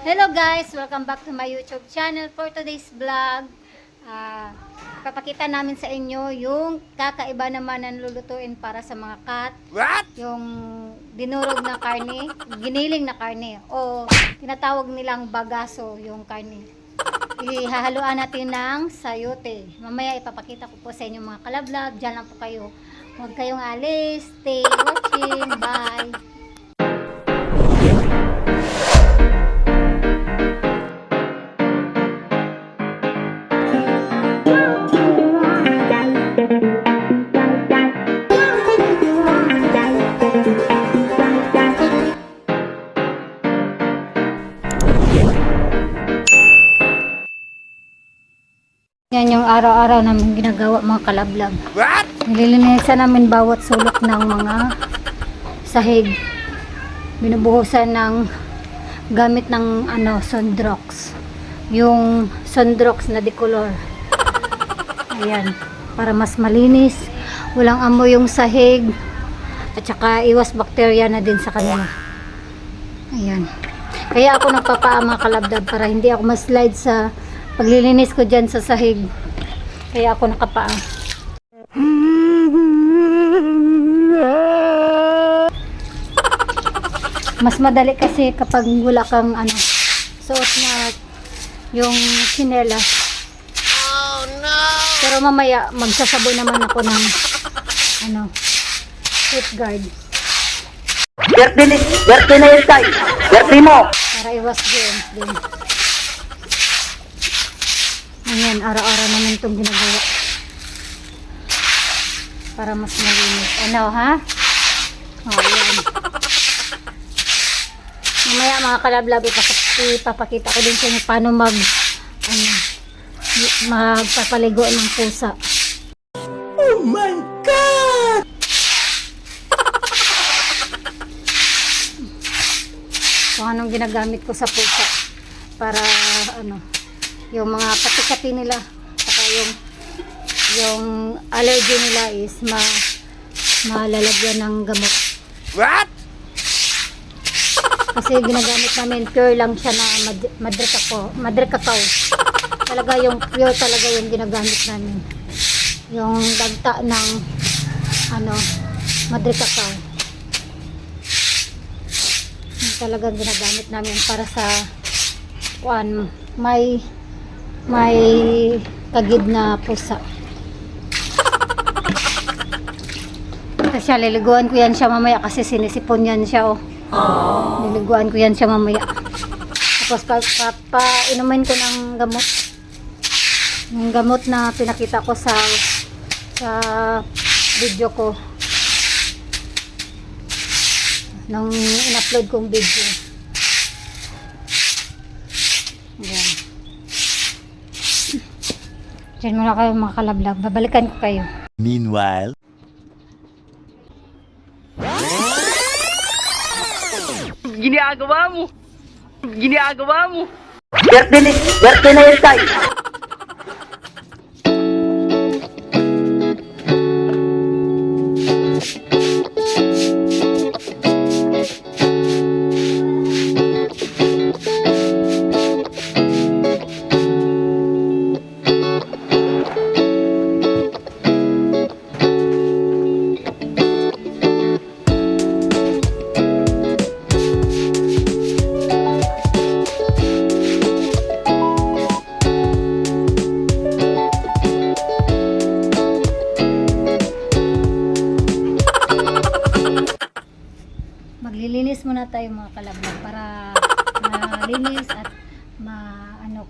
Hello guys! Welcome back to my YouTube channel. For today's vlog, papakita namin sa inyo yung kakaiba naman ng lulutuin para sa mga cat. What? Yung dinurog na karne, giniling na karne, o tinatawag nilang bagaso yung karne. Ihahaluan natin ng sayote. Mamaya ipapakita ko po sa inyo mga kalablab. Diyan lang po kayo. Huwag kayong alis. Stay watching. Bye! Yan yung araw-araw namin ginagawa mga kalablab. What? Nililinisan namin bawat sulok ng mga sahig. Binubuhusan ng gamit ng Sondrox. Yung Sondrox na decolor. Ayan, para mas malinis, walang amoy yung sahig, at saka iwas bakterya na din sa kanila. Ayan. Kaya ako nagpapaa mga kalabdab para hindi ako ma-slide sa paglilinis ko dyan sa sahig. Kaya ako nakapaa. Mas madali kasi kapag wala kang suot na yung tsinelas. Oh no! Pero mamaya magsasabon naman ako ng safeguard Verte na yung tayo. Verte mo. para iwas germs din. Ayan, araw-araw naman itong ginagawa para mas malinis. Ha? Ayan. Mamaya mga kalablab, ipapakita ko din sa inyo paano magpapaligo ng pusa. Oh my God! Kung anong ginagamit ko sa pusa para yung mga pati-kati nila, saka yung allergy nila is malalagyan ng gamot. What? Kasi ginagamit namin pure lang siya na madrikataw. Talaga yung pure talaga yung ginagamit namin. Yung dagta ng madrikataw. Yung talagang ginagamit namin para sa may kagid na pusa. Kasi liliguan ko yan siya mamaya kasi sinisipon yan siya Niliguan ko yan siya mamaya. Tapos inumin ko ng gamot. Yung gamot na pinakita ko sa video ko. Nung in-upload kong video. Ayan. Diyan muna kayo mga kalablab. Babalikan ko kayo. Meanwhile. Ginagawa mo. Verte na yung tayo. Maglilinis muna tayo mga kalablab para malinis at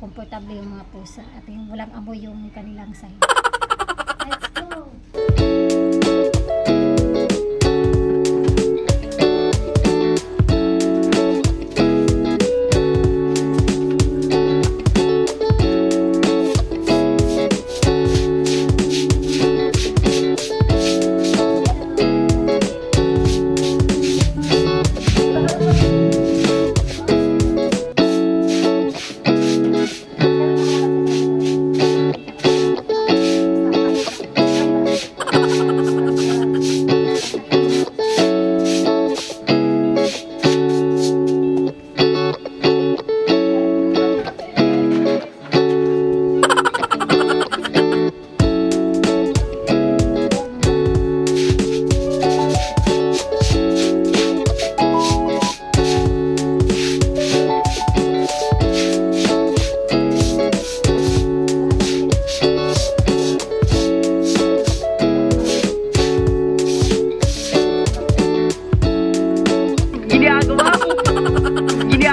komportable yung mga pusa at yung walang amoy yung kanilang sahig. Let's go!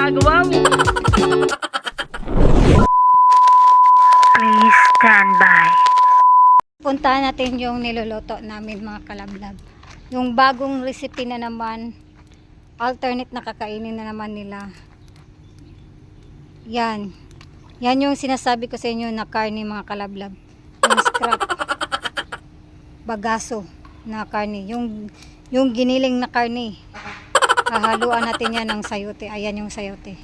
ginagawa mo? Please stand by. Puntahan natin yung niluluto namin mga kalablab. Yung bagong recipe na naman, alternate na kakainin na naman nila. Yan. Yan yung sinasabi ko sa inyo na karne mga kalablab. Yung scrap. Bagaso na karne. Yung giniling na karne. Hahaluan natin yan ng sayote. Ayan yung sayote.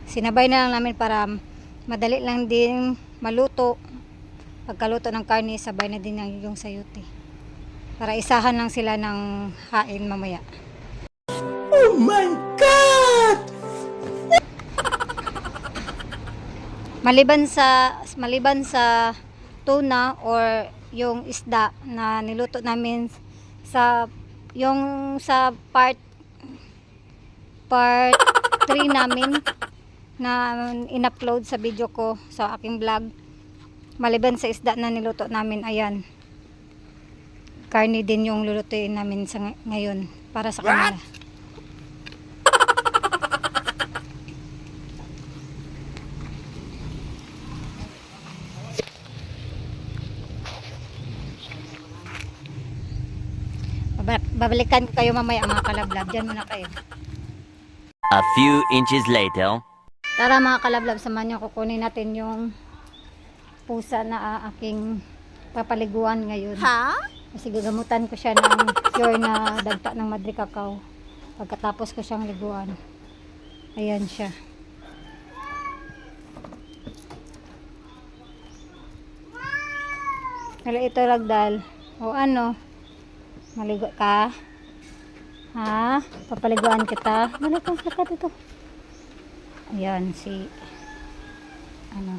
Sinabay na lang namin para madali lang din maluto. Pagkaluto ng karne, sabay na din yung sayote. Para isahan lang sila ng hain mamaya. Oh my God! Maliban sa tuna or yung isda na niluto namin sa part 3 namin na in-upload sa video ko sa aking vlog. Maliban sa isda na niluto namin, ayan. Karne din yung lulutuin namin sa ngayon para sa kanila. Babalikan ko kayo mamaya mga kalablab. Diyan muna kayo. A few inches later. Tara mga kalablab, samahan niyo, kukunin natin yung pusa na aking papaliguan ngayon. Ha? Kasi gagamutan ko siya ng pure na dagta ng Madre Cacao. Pagkatapos ko siyang liguan. Ayan siya. Pero ito ragdal. O ano? Maligo ka? Ha? Papaliguan kita? Maligo ka dito. Ayan si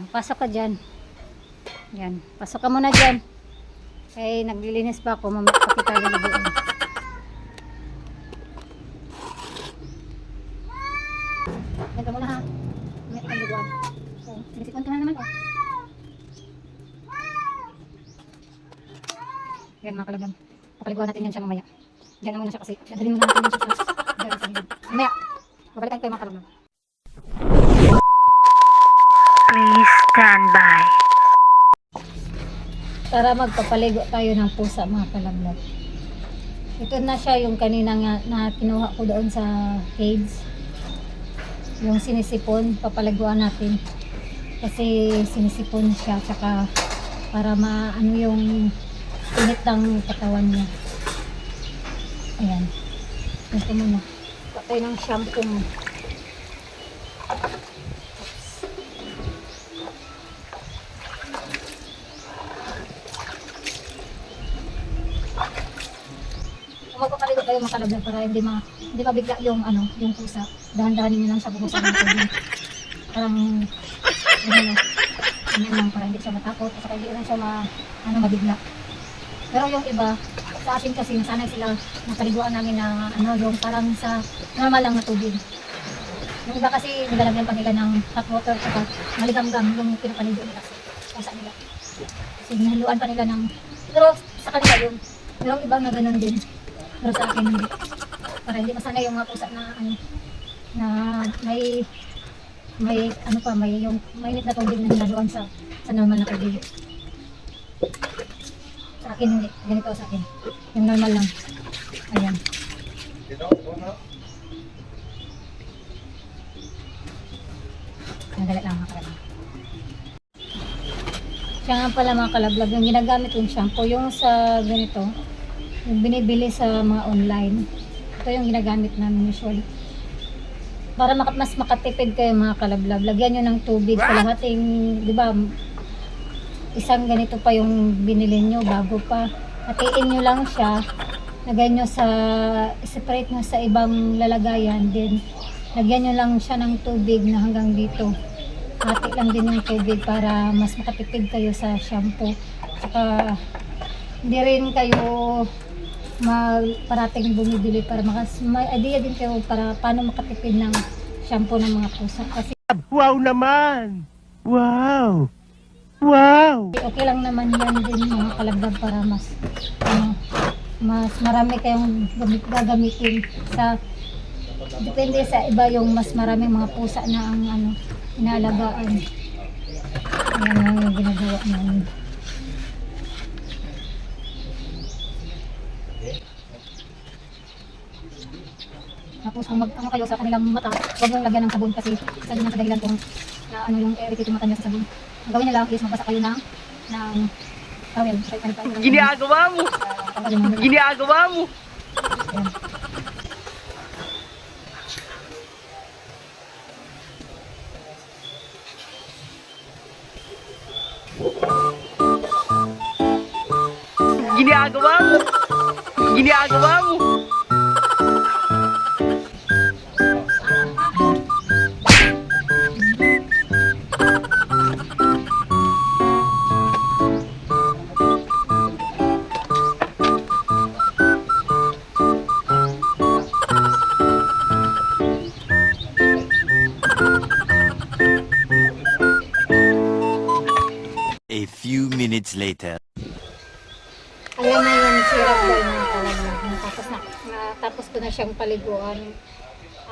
pasok ka dyan. Yan, pasok ka muna dyan. Eh, naglilinis pa ako, mamaya pa kita liliguan. Ganda mo na ha. Mamaya kita liliguan. So, sinisipon ka na naman oh. Yan mga kalabang. Papaliguan natin yan siya mamaya. Diyan na muna siya kasi dadalhin muna natin yan siya sa gilid. Mamaya, babalikan kayo mga kalabang. Please stand by. Tara magpapaligo tayo ng pusa mga kalablab. Ito na siya yung kanina nga na kinuha ko doon sa cage. Yung sinisipon, papaliguan natin. Kasi sinisipon siya tsaka para maano yung init ng katawan niya. Ayan. Ito muna. Patay ng shampoo mo. Magpapaligo kayo mga kalablag para hindi mabigla yung yung pusa. Dahan-dahanin niyo lang sa buhusan ng tubig. Parang ganyan lang para hindi siya matakot at hindi lang siya mabigla. Pero yung iba sa atin kasi nasanay sila napaliguan namin na yung parang sa normal lang na tubig. Yung iba kasi nilalagyan pa nila ng hot water at maligamgam yung pinapaligo nila sa pusa nila. Kasi nihaluan pa nila ng pero sa kanila yung pero yung iba na ganun din. Pero sa akin hindi. Para hindi masanay yung mga pusa na na may yung mainit na tubig na nilaluan sa normal na tubig. Sa akin hindi. Ganito sa akin. Yung normal lang. Ayan. Nagalit lang mga kalablag. Siya nga pala mga kalablag. Yung ginagamit yung shampoo. Yung sa ganito. Yung binibili sa mga online. Ito yung ginagamit namin usually. Para mas makatipid kayo mga kalablab. Lagyan nyo ng tubig. Kalahating, di ba, isang ganito pa yung binili nyo bago pa. Hatiin nyo lang siya. Lagyan nyo separate nyo sa ibang lalagayan. Then, lagyan nyo lang siya ng tubig na hanggang dito. Hati lang din yung tubig para mas makatipid kayo sa shampoo. Saka, hindi rin kayo parating bumibili para may idea din kayo para paano makatipid ng shampoo ng mga pusa. Kasi Wow naman! Wow! Wow! okay lang naman yan din mga kalabdag para mas marami kayong gagamitin sa Depende sa iba yung mas maraming mga pusa na ang ano, inaalagaan. Ayan lang yung ginagawa namin. Tapos kung mag-ano kayo sa kanilang mata, huwag yung lagyan ng sabon kasi isa din ang kadahilan kung na ano yung irritate yung mata niya sa sabon. Ang gawin nila is magbasa kayo ng towel. Ginagawa mo! Ginagawa mo! Ayan. Ginagawa mo! Ginagawa mo! A few minutes later. Ayan na yung syrup boy na talaga. Tapos ko na siyang paliguan.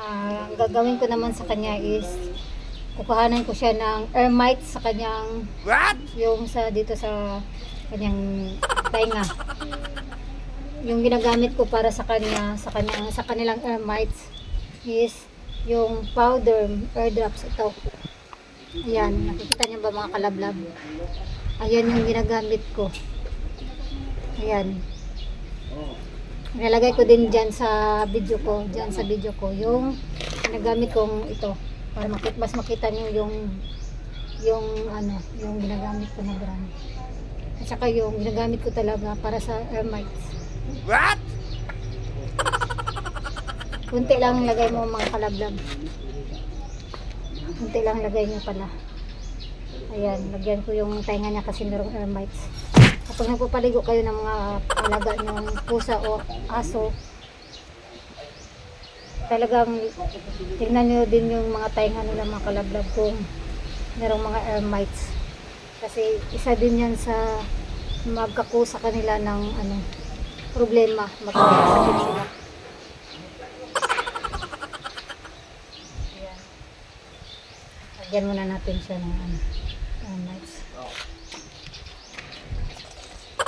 Ang gagawin ko naman sa kanya is kukuhanan ko siya ng Ermite sa kanyang yung sa dito sa kanyang tainga. Yung ginagamit ko para sa kanya sa kanilang Ermites is yung powder airdrops ito. Ayan, nakikita niyo ba mga kalablab? Ayan yung ginagamit ko. Ayan. Nilalagay ko din dyan sa video ko. Dyan sa video ko. Yung ginagamit kong ito. Para mas makita nyo yung ano, yung ginagamit ko na brand. At saka yung ginagamit ko talaga para sa Ermites. What? Kunti lang lagay mo mga kalablab. Kunti lang lagay nyo pala. Ayan, lagyan ko yung tainga niya kasi merong Ermites. Kapag nagpapaligo kayo ng mga alaga ng pusa o aso, talagang tingnan nyo din yung mga tainga nila mga kalablab kung merong mga Ermites. Kasi isa din yan sa magkakusa kanila ng ano, problema, magkakasakit sila. Ayan. Lagyan muna natin siya ng ano, Ermites.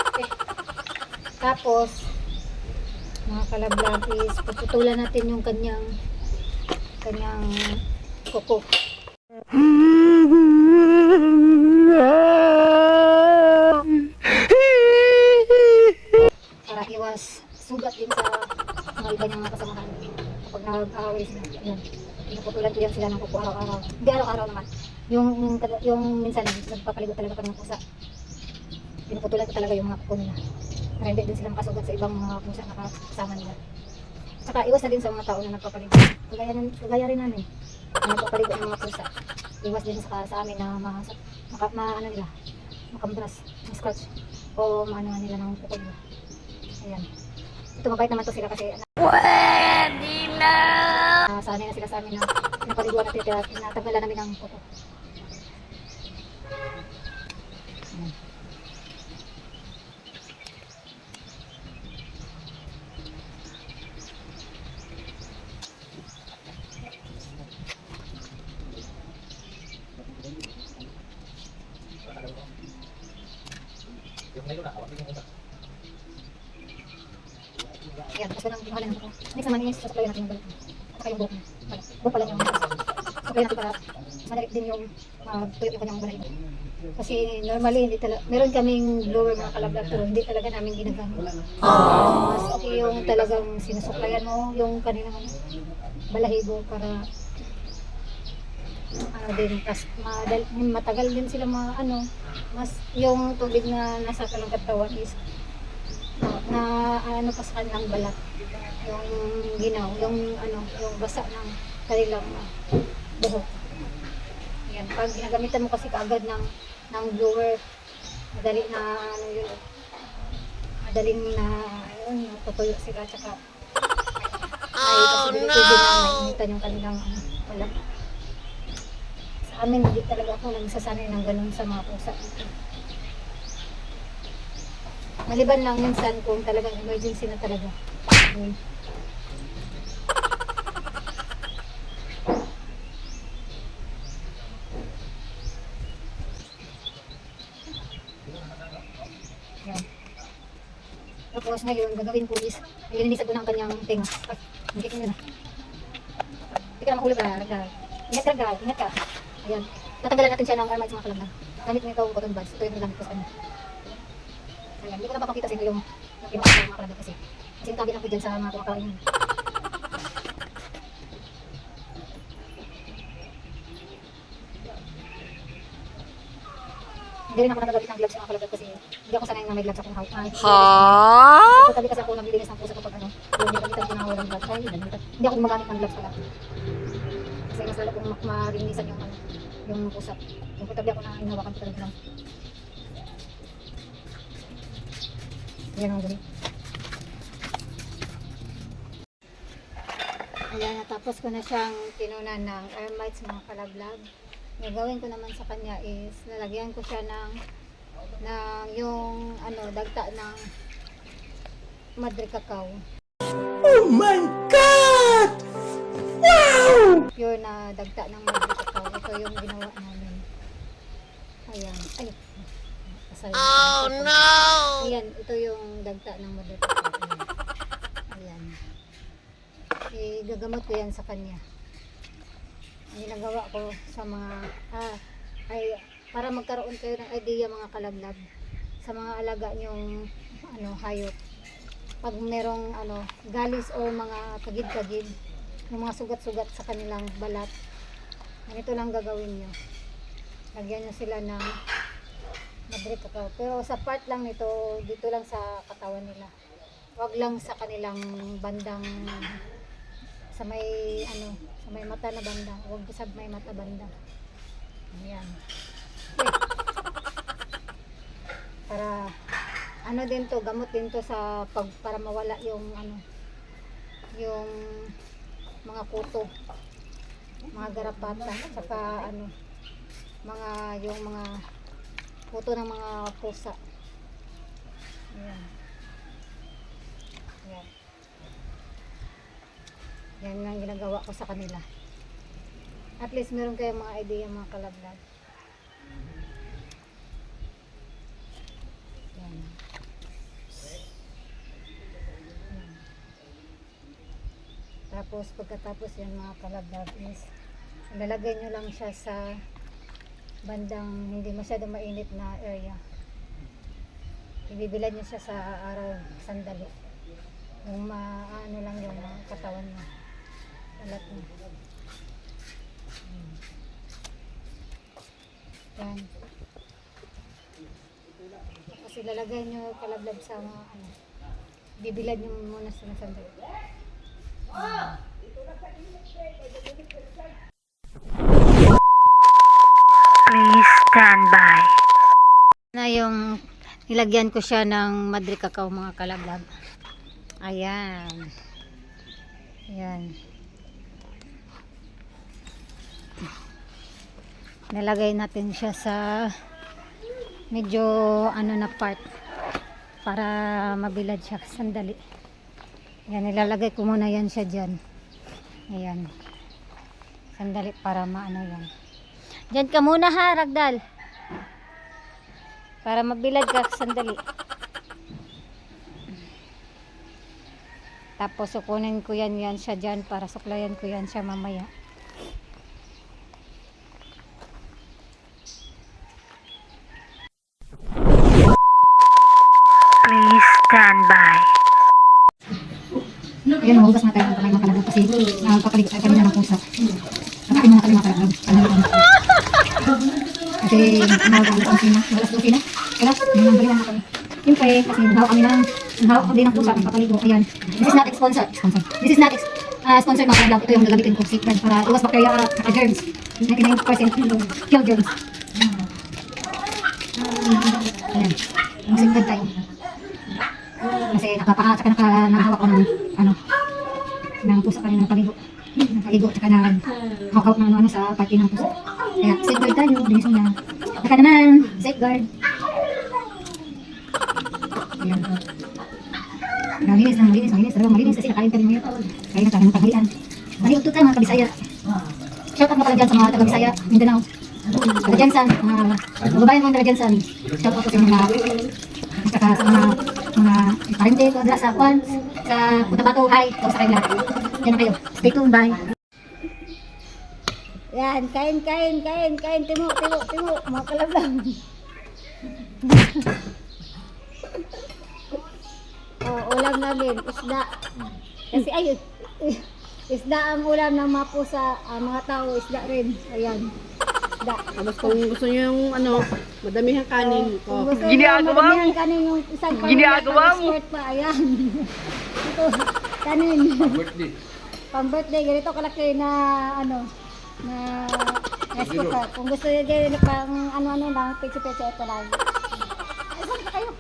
Okay. Tapos, mga kalablab is puputulan natin yung kanyang kuko. Para iwas sugat din sa mga iba niyang mga kasamahan kapag nag-aaway sila. Ayan. Pinuputulan ko yan sila ng kuko araw-araw. Hindi araw-araw naman. Yung minsan nagpapaligo talaga kami ng pusa. Pinuputulan ko talaga yung mga kuko nila. Para hindi din sila makasugat sa ibang mga pusa na kasama nila. Saka iwas na din sa mga tao na nagpapaligo. Kagaya rin namin. Na nagpapaligo ng mga pusa. Iwas din sa amin na ano nila, makambras, scratch o maano nila ng kuko nila. Ayan. Ito mabait naman to sila kasi pwede na! Sanay na sila sa amin na pinapaliguan natin kaya tinatanggalan namin ng kuko. Ayan. Ayan, tapos walang pinuhalan ng kuko. Next naman is susuklayan natin yung balat. Saka yung buhok niya. Buhok pala yung susuklayan natin para madalit din yung tuyo yung kanyang balahibo. Kasi normally hindi talaga, meron kaming blower mga kalablab pero hindi talaga namin ginagamit. Mas okay yung talagang sinusuklayan mo yung kanilang balahibo para ano din, matagal din sila mas yung tubig na nasa kanilang katawan is na ano pa sa kanilang balat yung ginaw, yung basa ng kanilang buhok. Yan, pag ginagamitan mo kasi kaagad ng blower, madaling natutuyo sila tsaka may possibility din na mainitan yung kanilang balat. Sa amin hindi talaga ako nagsasanay ng ganun sa mga pusa. Maliban lang minsan kung talagang emergency na talaga. Tapos ngayon, gagawin ko is, nilinisan ko ng kanyang tenga. Ay, hindi ko na. Hindi ka na mahulog na, Ragdal. Ingat ka, Ragdal. Ingat ka. Ayan. Tatanggalan natin siya ng armites mga kalagdag. Gamit mo itong cotton buds. Ito yung gamit ko sa kanya. Ayan. Hindi ko na papakita sa inyo yung pinaka ng mga kalagdag kasi. Kasi natabi lang ko dyan sa mga kumakain yun. Hindi rin ako nagagamit ng gloves sa mga kalagdag kasi hindi ako sanay na may gloves akong hawak. So, tabi kasi ako naglilinis ng pusa kapag ano, yung gamitan ko na walang gloves. Ay, hindi ako gumagamit ng gloves pala. Kasi mas lalo kong marinisan yung, ano, yung pusa. Yung tabi ako na hinawakan ko talaga lang. Yan ang galing. Ayan, natapos ko na siyang tinunan ng armites mga kalaglag. Gagawin ko naman sa kanya is lalagyan ko siya ng yung ano, dagta ng madre cacao. Oh my God! Wow! Pure na dagta ng madre cacao. Ito yung ginawa namin. Ayan. Ay. Asal. Oh no! Ayan, ito yung dagta ng madre cacao. Ayan. Ayan. Gagamot ko yan sa kanya. Ang ginagawa ko sa mga ay para magkaroon kayo ng idea mga kalaglag sa mga alaga nyong ano, hayop. Pag merong ano, galis o mga kagid-kagid, yung mga sugat-sugat sa kanilang balat, ganito lang gagawin nyo. Lagyan nyo sila ng madre cacao. Pero sa part lang nito, dito lang sa katawan nila. Wag lang sa kanilang bandang sa may ano, sa may mata na banda. Huwag sa may mata banda. Ayan. Okay. Para ano din to, gamot din to sa para mawala yung ano, yung mga kuto, mga garapata, saka ano, yung mga kuto ng mga pusa. Ayan. Ayan. Yan nga ang ginagawa ko sa kanila. At least meron kayong mga idea mga kalaglag. Yan. Yan. Tapos pagkatapos yan mga kalaglag is ilalagay nyo lang siya sa bandang hindi masyado mainit na area. Ibibilad nyo siya sa araw sandali. Yung maano lang yung katawan niya. Alat niya. Yan. Tapos ilalagay nyo kalaglag sa mga ano. Bibilad nyo muna sa sandali. Please stand by. Na yung nilagyan ko siya ng madre cacao mga kalaglag. Ayan. Ayan. Nilagay natin siya sa medyo ano na part para mabilad siya sandali. Ayan, nilalagay ko muna yan siya dyan. Ayan. Sandali para maano yan. Dyan ka muna ha, Ragdal. Para mabilad ka sandali. Tapos sukunin ko yan siya dyan para suklayan ko yan siya mamaya. Please stand by. Ayan, mahugas na tayo ng kamay mga kalaglag kasi nakapakaligot tayo kanina ng pusa. Nakapin mga kalaglag mga kalaglag. Kasi nahawag ang sina. Walas doon sina. Kaya, baliwan na kami. Siyempre, kasi nahawag kami nahawag ko din ng pusa. Papaligo. Ayan. This is not sponsored. This is not sponsored mga kalaglag. Ito yung nagagamitin ko secret para iwas bacteria at germs. 99% kill germs. Ayan. Ang secret tayo. Kasi tsaka naghawak ko ng ano, ng pusa kanina nakaligo, tsaka naghawak ng ano sa pati ng pusa. Kaya safeguard tayo, bilis na. Tsaka naman, safeguard. Ayan. Malinis, talagang malinis kasi nakain kami ngayon. Kaya na kami taghalian. Maliog to tayo mga kabisaya. Shout out mo pala dyan sa mga taga-Bisaya, Mindanao. Taga-Jansan, mga babayan mo taga-Jansan. Shout out ko sa mga, tsaka sa mga mga parente ko dra sa kwan sa Cotabato High o sa kanila. Yan na kayo. Stay tuned, bye. Yan, kain. Timo. Mga kalablang. Ulam namin, isda. Kasi ayun, isda ang ulam ng mga pusa, mga tao, isda rin. Ayan, isda. Tapos kung gusto niyo yung madamihang kanin, Kung gusto nyo, Ginagawa mo. madamihan kanin yung isang Ginagawa mo. pang-export pa, ayan. Ito, kanin. Pang birthday, ganito kalaki na, na rice cooker. Kung gusto nyo din, pang ano lang, pecho-pecho, ito lang. Ay, saan pa kayo?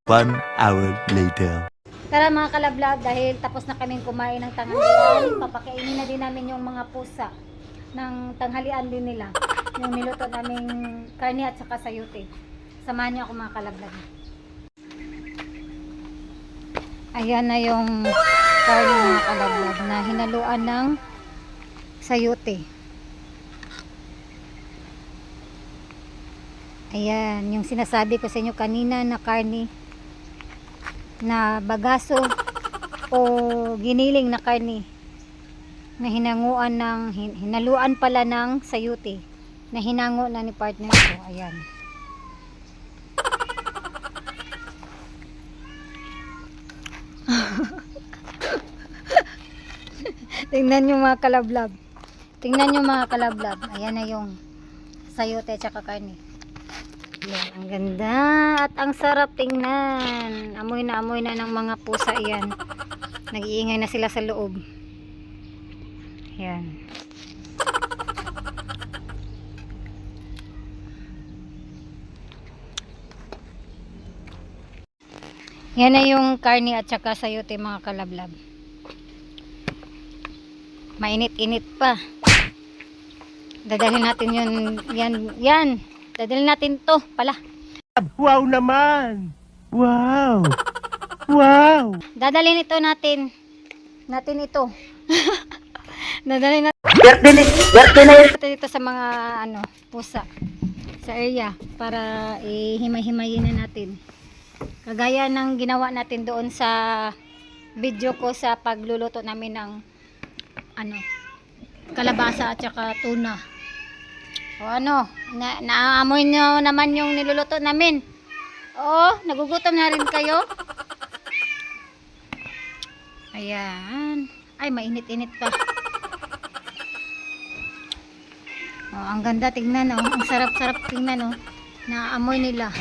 1 hour later. Tara mga kalablag, dahil tapos na kaming kumain ng tanghalian, papakainin na din namin yung mga pusa ng tanghalian din nila. Yung niluto naming karne at saka sayote. Samahan niyo ako mga kalablag. Ayan na yung karne mga kalablag na hinaluan ng sayote. Ayan, yung sinasabi ko sa inyo kanina na karne na bagaso o giniling na karne na hinanguan ng hinaluan pala ng sayote na hinango na ni partner ko. Ayan. Tingnan nyo mga kalablab. Ayan na yung sayote at saka karne. Yan, ang ganda at ang sarap tingnan. Amoy na ng mga pusa yan. Nag-iingay na sila sa loob. Yan. Yan na yung karne at saka sayote mga kalablab. Mainit-init pa. Dadalhin natin yun. Yan. Dadalhin natin to pala. Wow naman! Wow! Wow! Dadalhin ito natin ito. Dadalhin natin ito sa mga pusa sa area para ihimay-himayin na natin. Kagaya ng ginawa natin doon sa video ko sa pagluluto namin ng kalabasa at saka tuna. O naamoy nyo naman yung niluluto namin. Oo, nagugutom na rin kayo. Ayan. Ay, mainit-init pa. Oh, ang ganda tingnan, oh. Ang sarap-sarap tingnan, oh. Naamoy nila.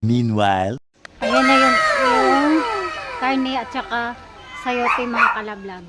Meanwhile, Ayan na yung karne at saka sayote mga kalablag.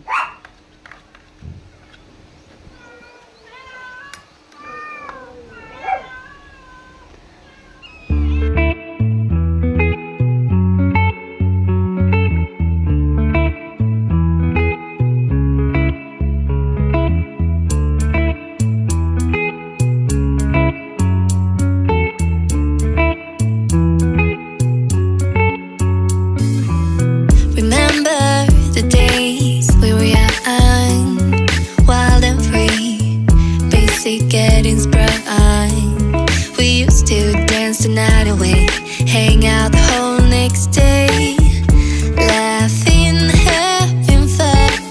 Remember the days we were young, wild and free, basic getting sprung. We used to dance the night away, hang out the whole next day, laughing, having fun.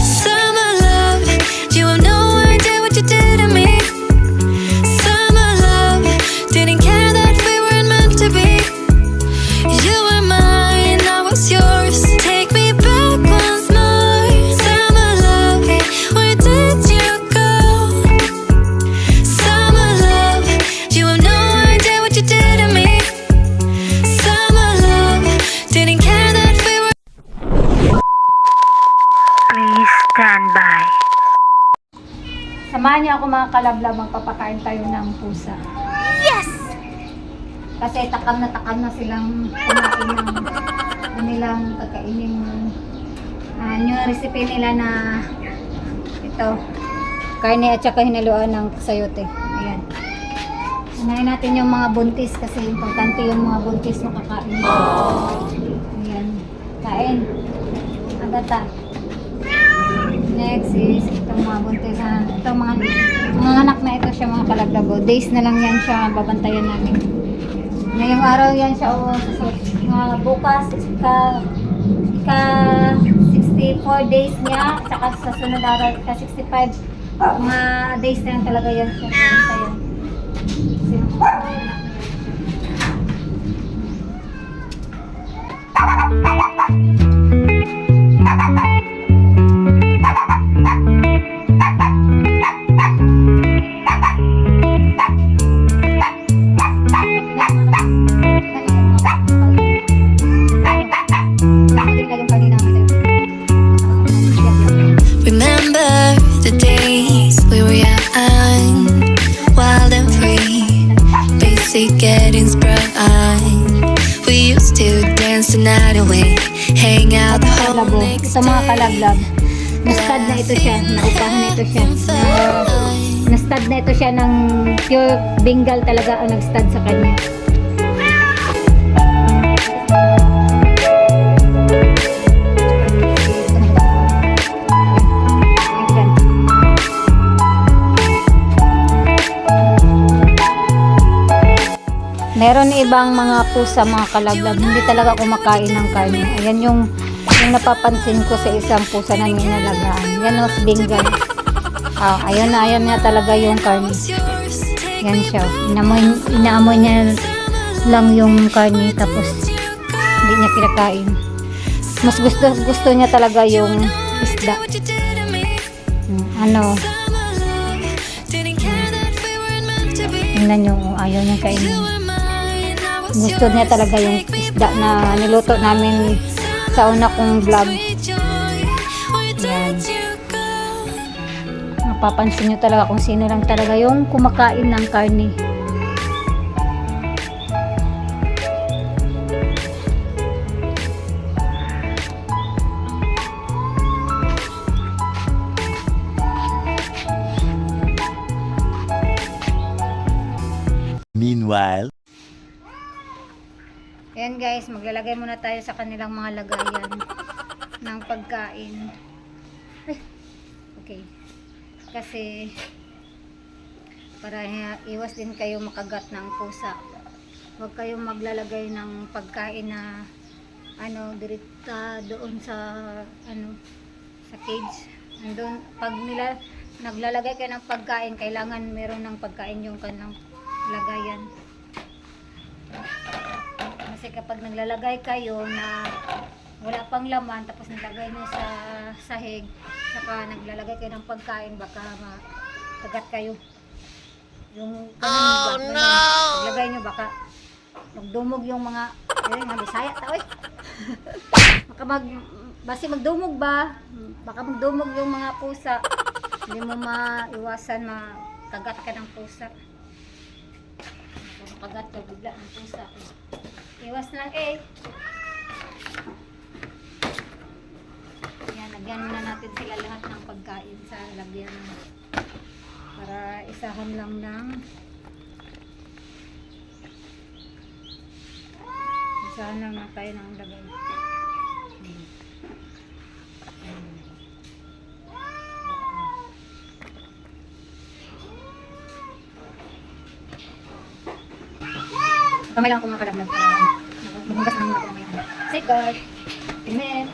Summer love, you have no idea what you did to me. Summer love, didn't care that we weren't meant to be. You were mine, I was yours. Take me back once more. Summer love, where did you go? Summer love, you have no idea what you did to me. Summer love, didn't care that we were. Please stand by. Samahan niyo ako mga kalablag, magpapakain tayo ng pusa. Yes! Kasi takam na silang kumain ng kanilang kakainin. Yung recipe nila na ito, karne at saka hinaluan ng sayote. Ayan. Unahin natin yung mga buntis kasi importante yung mga buntis na kakain. Ayan. Kain. Agata. Next is itong mga buntis. Itong mga anak na ito siya mga kalaglago. Days na lang yan siya babantayan namin. Ngayong araw yan siya bukas ika 64 days niya saka sa sunod araw ika 65 mga days na lang talaga yan siya babantayan. Remember the days we were young, wild and free, basic getting sprung. We used to dance the night away, hang out the whole Kalabo. next Ito mga day. kalaglag. Na-stud na ito siya. Naupahan na ito siya. Na-stud na ito siya ng pure Bengal talaga ang nag-stud sa kanya. Meron ibang mga pusa, mga kalaglag, hindi talaga kumakain ng karne. Ayan yung napapansin ko sa isang pusa na minalagaan. Yan o, Bengal. Ayun na talaga yung karne. Yan siya. Inaamoy niya lang yung karne tapos hindi niya kinakain. Mas gusto niya talaga yung isda. Tingnan nyo, ayaw niya kainin. Gusto niya talaga yung isda na niluto namin sa una kong vlog. Yan. Mapapansin nyo talaga kung sino lang talaga yung kumakain ng karne. Meanwhile. Ayan guys, maglalagay muna tayo sa kanilang mga lagayan ng pagkain. Ay, okay. Kasi para iwas din kayo makagat ng pusa. Huwag kayong maglalagay ng pagkain na direkta doon sa sa cage. Andun, pag naglalagay kayo ng pagkain, kailangan meron ng pagkain yung kanilang lagayan. Kasi kapag naglalagay kayo na wala pang laman tapos nilagay nyo sa sahig saka naglalagay kayo ng pagkain, baka makagat kayo. Yung naglagay nyo baka magdumog yung mga nga Bisaya ta oy. Baka basi magdumog ba? Baka magdumog yung mga pusa. Hindi mo maiwasan makagat ka ng pusa. Makagat ka bigla ng pusa. Iwas lang Yan, lagyan muna natin sila lahat ng pagkain sa lagyan para isahan lang ng tayo ng lagay. Kamay lang ako mga kalaglag para maghugas namin ako mamaya. Safeguard. Amen.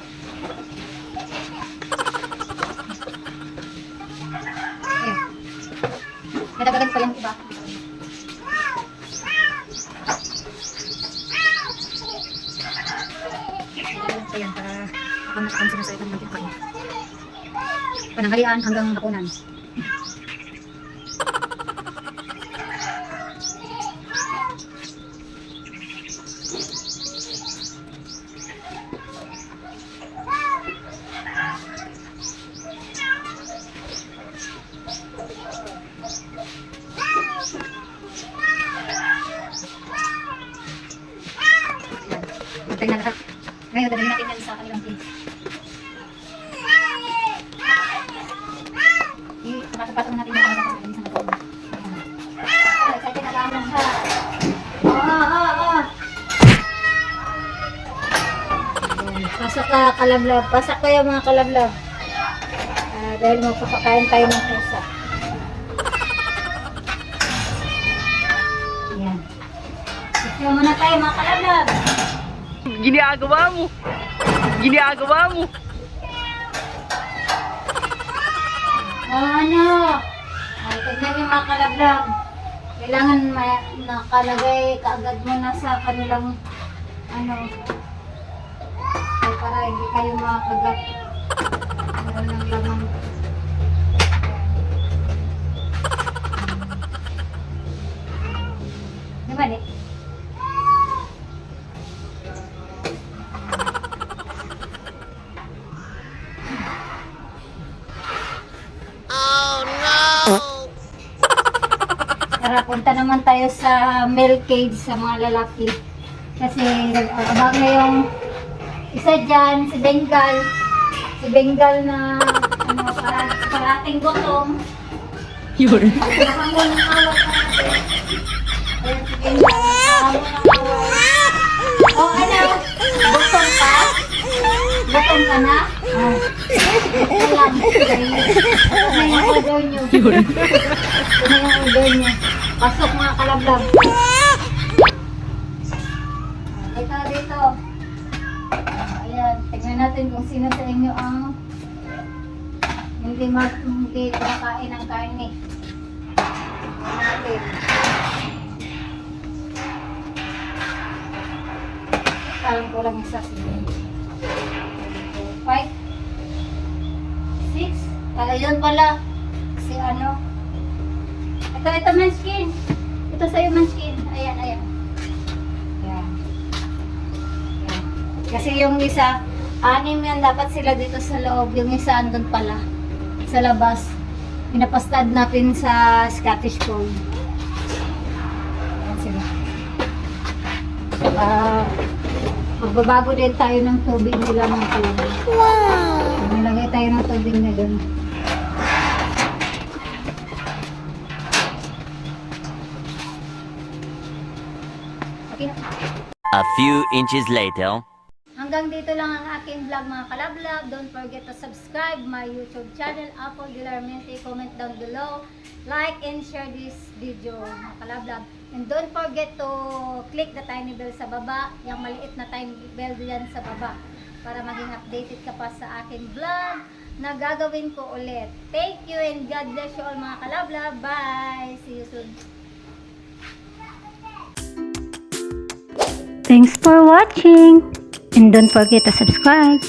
Ayan. Nadagagan pa yung iba. Ayan, para ako nakapansin na sa itong mga kain. Pananghalian hanggang hapunan. tingnan natin. Ngayon, dadalhin natin yan sa kanilang cage. Pakapatong natin yung mga kapatid sa mga. Excited na lang siya. Pasok ka, kalablag. Pasok kayo mga kalablag. Dahil magpapakain tayo ng pusa. Ayan. Ito muna tayo mga kalablag. Ginagawa mo. Ginagawa mo. Ano? Ay, tignan niyo mga kalablag. Kailangan nakalagay kaagad muna sa kanilang ano. Para hindi kayo makakagat. Meron ng lamang. Di ba, Nick? Tara, punta naman tayo sa male cage sa mga lalaki. Kasi abang na yung isa dyan, si Bengal. Si Bengal na ano, parating gutom. Yun. Nakangol ng awat natin. Ayan si Bengal. Nakangol ng awat. Oh, ano? Gutom ka? Gutom ka na? Oh. Ito lang. Ito na yung order nyo. Ito na yung order nyo. Pasok mga kalablag. Ito dito. Ayan, tingnan natin kung sino sa inyo ang hindi kumakain ng karne. Tingnan natin. Parang kulang isa sila. 5 6 ayun pala. Si ano. Ito manskin. Ito sa'yo manskin. Ayan. Ayan. Kasi yung isa, 6 yan dapat sila dito sa loob. Yung isa andun pala sa labas. Pinapastad natin sa Scottish Fold. Ayan sila. Magbabago din tayo ng tubig nila mga kalabas. Wow! Nilagay tayo ng tubig na dun. Okay na. A few inches later. Hanggang dito lang ang aking vlog mga kalablag. Don't forget to subscribe my YouTube channel, Apple Dilarmente. Comment down below. Like and share this video mga kalablag. And don't forget to click the tiny bell sa baba. Yung maliit na tiny bell diyan sa baba. Para maging updated ka pa sa aking vlog na gagawin ko ulit. Thank you and God bless you all mga kalablag. Bye! See you soon. Thanks for watching. And don't forget to subscribe.